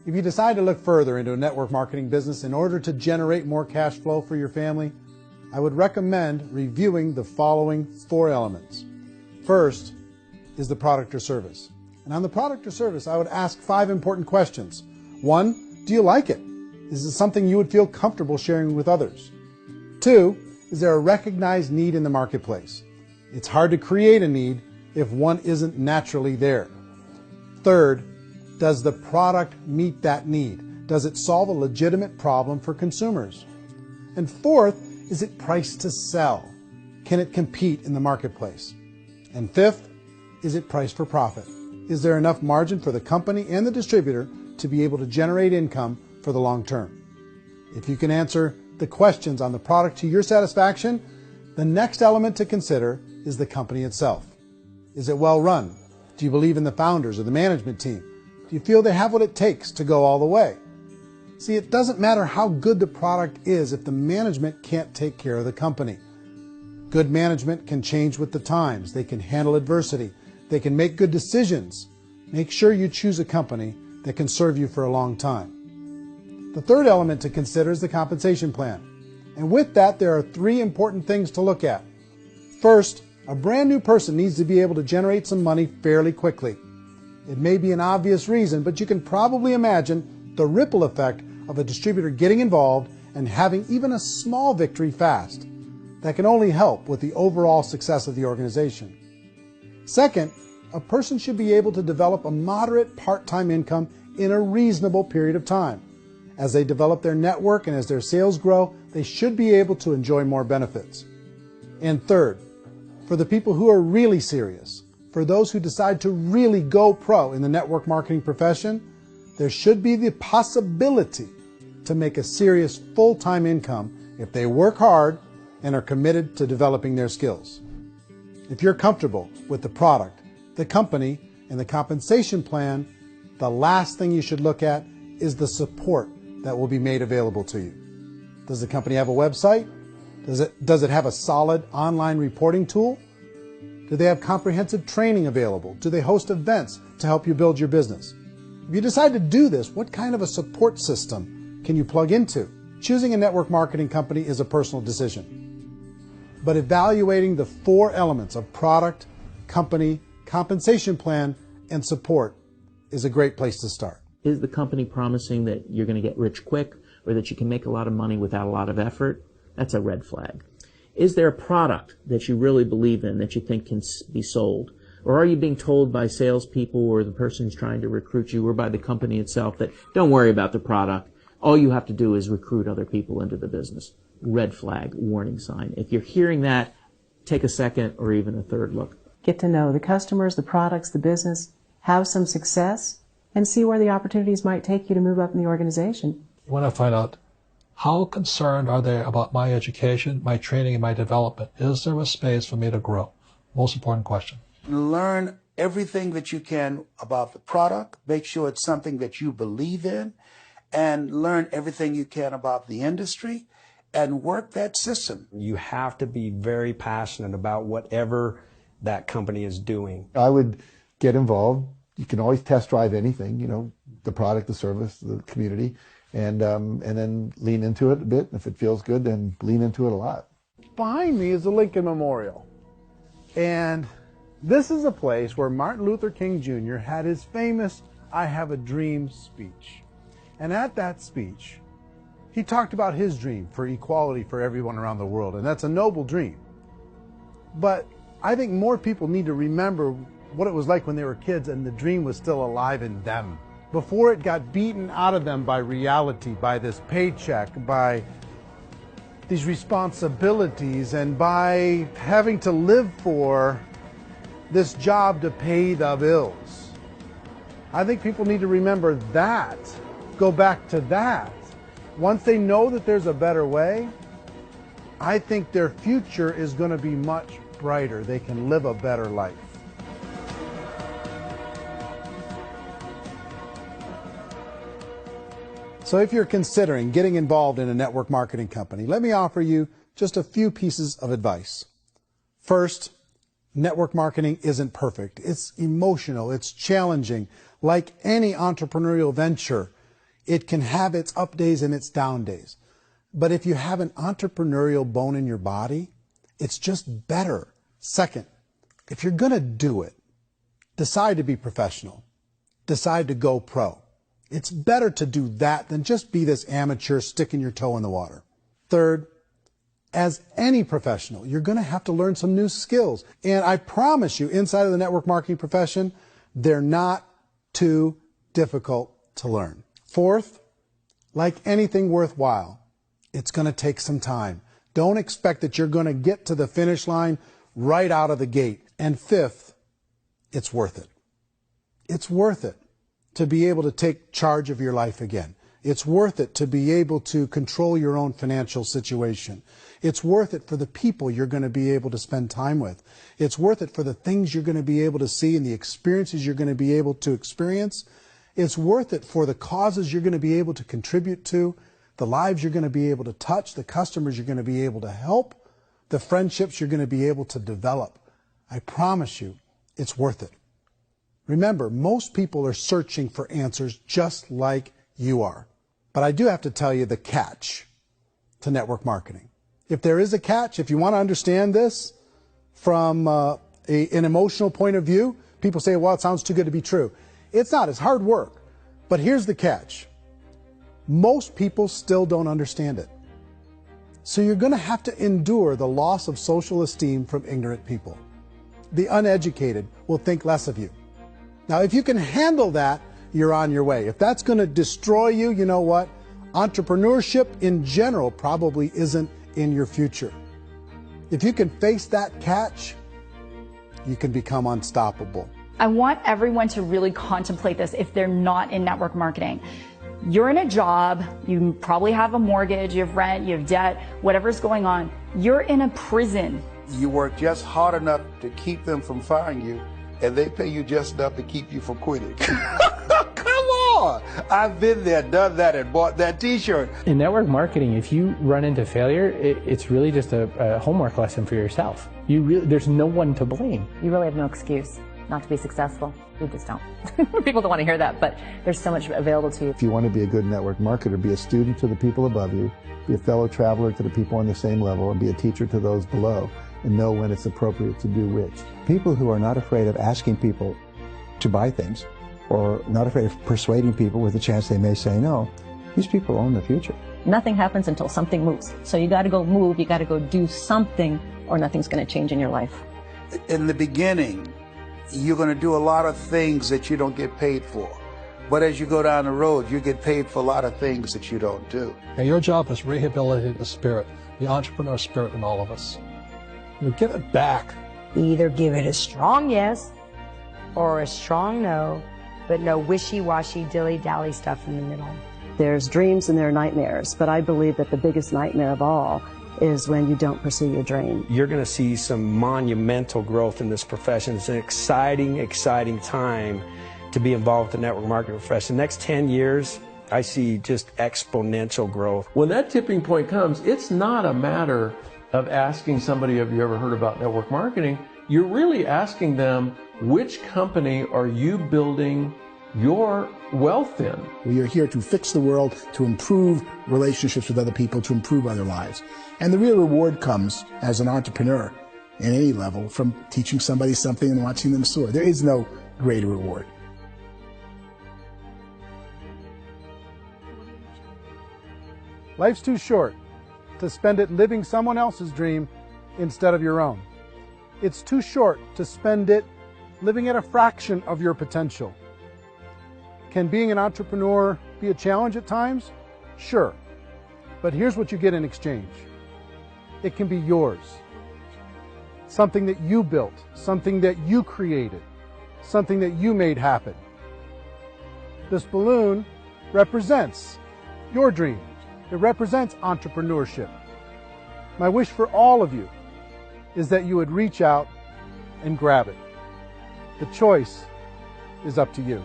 If you decide to look further into a network marketing business in order to generate more cash flow for your family, I would recommend reviewing the following 4 elements. First is the product or service. And on the product or service, I would ask 5 important questions. 1, do you like it? Is it something you would feel comfortable sharing with others? 2, is there a recognized need in the marketplace? It's hard to create a need if one isn't naturally there. Third, does the product meet that need? Does it solve a legitimate problem for consumers? And fourth, is it priced to sell? Can it compete in the marketplace? And fifth, is it priced for profit? Is there enough margin for the company and the distributor to be able to generate income for the long term? If you can answer the questions on the product to your satisfaction, the next element to consider is the company itself. Is it well run? Do you believe in the founders or the management team? Do you feel they have what it takes to go all the way? See, it doesn't matter how good the product is if the management can't take care of the company. Good management can change with the times. They can handle adversity. They can make good decisions. Make sure you choose a company that can serve you for a long time. The third element to consider is the compensation plan. And with that, there are 3 important things to look at. First, a brand new person needs to be able to generate some money fairly quickly. It may be an obvious reason, but you can probably imagine the ripple effect of a distributor getting involved and having even a small victory fast. That can only help with the overall success of the organization. Second, a person should be able to develop a moderate part-time income in a reasonable period of time. As they develop their network and as their sales grow, they should be able to enjoy more benefits. And third, for the people who are really serious, for those who decide to really go pro in the network marketing profession, there should be the possibility to make a serious full-time income if they work hard and are committed to developing their skills. If you're comfortable with the product, the company, and the compensation plan, the last thing you should look at is the support that will be made available to you. Does the company have a website? Does it have a solid online reporting tool? Do they have comprehensive training available? Do they host events to help you build your business? If you decide to do this, what kind of a support system can you plug into? Choosing a network marketing company is a personal decision. But evaluating the 4 elements of product, company, compensation plan, and support is a great place to start. Is the company promising that you're going to get rich quick or that you can make a lot of money without a lot of effort? That's a red flag. Is there a product that you really believe in that you think can be sold? Or are you being told by salespeople or the person who's trying to recruit you or by the company itself that don't worry about the product, all you have to do is recruit other people into the business? Red flag, warning sign. If you're hearing that, take a second or even a third look. Get to know the customers, the products, the business, have some success, and see where the opportunities might take you to move up in the organization. You want to find out, how concerned are they about my education, my training, and my development? Is there a space for me to grow? Most important question. Learn everything that you can about the product. Make sure it's something that you believe in. And learn everything you can about the industry and work that system. You have to be very passionate about whatever that company is doing. I would get involved. You can always test drive anything, the product, the service, the community. And then lean into it a bit. If it feels good, then lean into it a lot. Behind me is the Lincoln Memorial. And this is a place where Martin Luther King Jr. had his famous I Have a Dream speech. And at that speech, he talked about his dream for equality for everyone around the world. And that's a noble dream. But I think more people need to remember what it was like when they were kids and the dream was still alive in them. Before it got beaten out of them by reality, by this paycheck, by these responsibilities, and by having to live for this job to pay the bills. I think people need to remember that, go back to that. Once they know that there's a better way, I think their future is going to be much brighter. They can live a better life. So if you're considering getting involved in a network marketing company, let me offer you just a few pieces of advice. First, network marketing isn't perfect. It's emotional. It's challenging. Like any entrepreneurial venture, It can have its up days and its down days. But if you have an entrepreneurial bone in your body, it's just better. Second, if you're going to do it, decide to be professional. Decide to go pro. It's better to do that than just be this amateur sticking your toe in the water. Third, as any professional, you're going to have to learn some new skills. And I promise you, inside of the network marketing profession, they're not too difficult to learn. Fourth, like anything worthwhile, it's going to take some time. Don't expect that you're going to get to the finish line right out of the gate. And fifth, it's worth it. It's worth it to be able to take charge of your life again. It's worth it to be able to control your own financial situation. It's worth it for the people you're going to be able to spend time with. It's worth it for the things you're going to be able to see and the experiences you're going to be able to experience. It's worth it for the causes you're going to be able to contribute to, the lives you're going to be able to touch, the customers you're going to be able to help, the friendships you're going to be able to develop. I promise you, it's worth it. Remember, most people are searching for answers just like you are. But I do have to tell you the catch to network marketing. If there is a catch, if you want to understand this from an emotional point of view, people say, well, it sounds too good to be true. It's not. It's hard work. But here's the catch. Most people still don't understand it. So you're going to have to endure the loss of social esteem from ignorant people. The uneducated will think less of you. Now, if you can handle that, you're on your way. If that's going to destroy you, you know what? Entrepreneurship in general probably isn't in your future. If you can face that catch, you can become unstoppable. I want everyone to really contemplate this if they're not in network marketing. You're in a job, you probably have a mortgage, you have rent, you have debt, whatever's going on. You're in a prison. You work just hard enough to keep them from firing you, and they pay you just enough to keep you from quitting. Come on! I've been there, done that, and bought that t-shirt. In network marketing, if you run into failure, it's really just a homework lesson for yourself. There's no one to blame. You really have no excuse not to be successful. We just don't. People don't want to hear that, but there's so much available to you. If you want to be a good network marketer, be a student to the people above you, be a fellow traveler to the people on the same level, and be a teacher to those below, and know when it's appropriate to do which. People who are not afraid of asking people to buy things, or not afraid of persuading people with a chance they may say no, these people own the future. Nothing happens until something moves. So you got to go move, you got to go do something, or nothing's going to change in your life. In the beginning, you're going to do a lot of things that you don't get paid for. But as you go down the road, you get paid for a lot of things that you don't do. And your job is rehabilitate the spirit, the entrepreneur spirit in all of us. You get it back. Either give it a strong yes or a strong no, but no wishy-washy, dilly-dally stuff in the middle. There's dreams and there are nightmares, but I believe that the biggest nightmare of all is when you don't pursue your dream. You're going to see some monumental growth in this profession. It's an exciting, exciting time to be involved with the network marketing profession. The next 10 years, I see just exponential growth. When that tipping point comes, it's not a matter of asking somebody, have you ever heard about network marketing? You're really asking them, which company are you building your wealth in? We are here to fix the world, to improve relationships with other people, to improve other lives. And the real reward comes as an entrepreneur at any level from teaching somebody something and watching them soar. There is no greater reward. Life's too short to spend it living someone else's dream instead of your own. It's too short to spend it living at a fraction of your potential. Can being an entrepreneur be a challenge at times? Sure. But here's what you get in exchange. It can be yours. Something that you built, something that you created, something that you made happen. This balloon represents your dream. It represents entrepreneurship. My wish for all of you is that you would reach out and grab it. The choice is up to you.